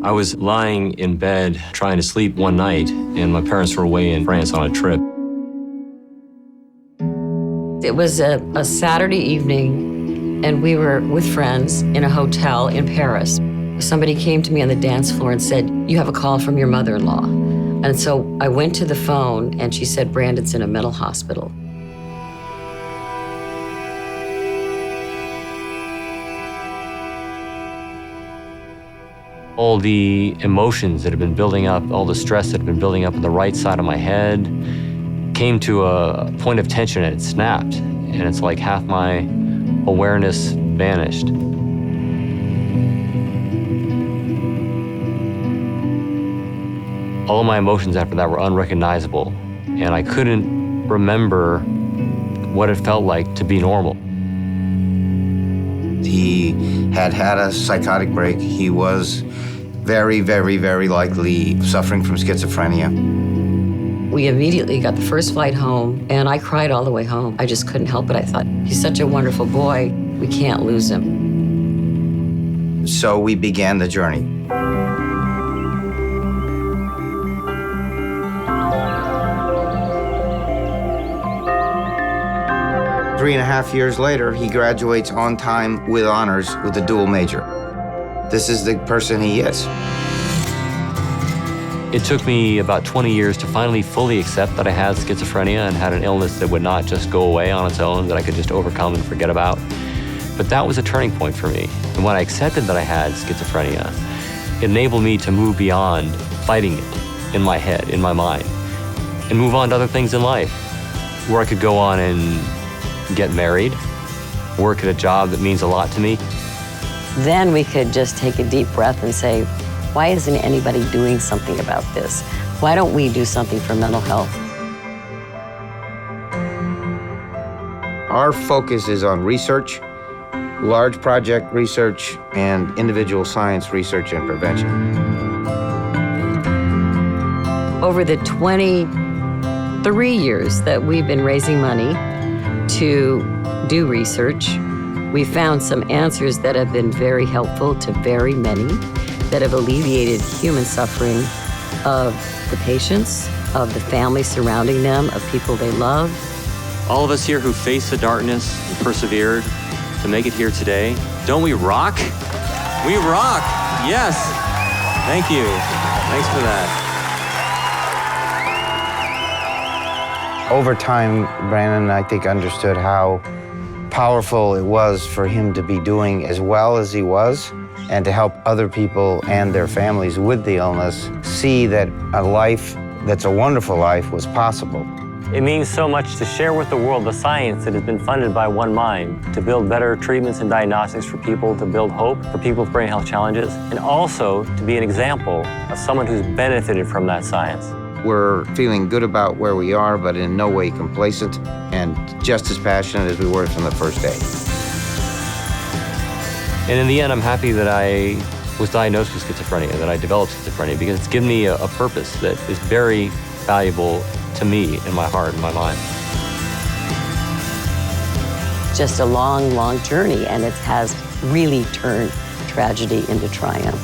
I was lying in bed trying to sleep one night, and my parents were away in France on a trip. It was a Saturday evening, and we were with friends in a hotel in Paris. Somebody came to me on the dance floor and said, "You have a call from your mother-in-law." And so I went to the phone, and she said, "Brandon's in a mental hospital." All the emotions that had been building up, all the stress that had been building up in the right side of my head came to a point of tension and it snapped. And it's like half my awareness vanished. All of my emotions after that were unrecognizable, and I couldn't remember what it felt like to be normal. He had had a psychotic break. He was very, very, very likely suffering from schizophrenia. We immediately got the first flight home, and I cried all the way home. I just couldn't help it. I thought, he's such a wonderful boy. We can't lose him. So we began the journey. Three and a half years later, he graduates on time with honors with a dual major. This is the person he is. It took me about 20 years to finally fully accept that I had schizophrenia and had an illness that would not just go away on its own, that I could just overcome and forget about. But that was a turning point for me. And when I accepted that I had schizophrenia, it enabled me to move beyond fighting it in my head, in my mind, and move on to other things in life, where I could go on and get married, work at a job that means a lot to me. Then we could just take a deep breath and say, why isn't anybody doing something about this? Why don't we do something for mental health? Our focus is on research, large project research, and individual science research and prevention. Over the 23 years that we've been raising money to do research, we found some answers that have been very helpful to very many, that have alleviated human suffering of the patients, of the families surrounding them, of people they love. All of us here who faced the darkness and persevered to make it here today, don't we rock? We rock, yes. Thank you, thanks for that. Over time, Brandon, I think, understood how powerful it was for him to be doing as well as he was, and to help other people and their families with the illness see that a life that's a wonderful life was possible. It means so much to share with the world the science that has been funded by one mind, to build better treatments and diagnostics for people, to build hope for people with brain health challenges, and also to be an example of someone who's benefited from that science. We're feeling good about where we are, but in no way complacent, and just as passionate as we were from the first day. And in the end, I'm happy that I was diagnosed with schizophrenia, that I developed schizophrenia, because it's given me a purpose that is very valuable to me in my heart and my mind. Just a long, long journey, and it has really turned tragedy into triumph.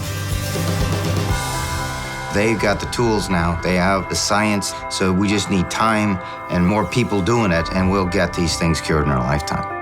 They've got the tools now. They have the science, so we just need time and more people doing it, and we'll get these things cured in our lifetime.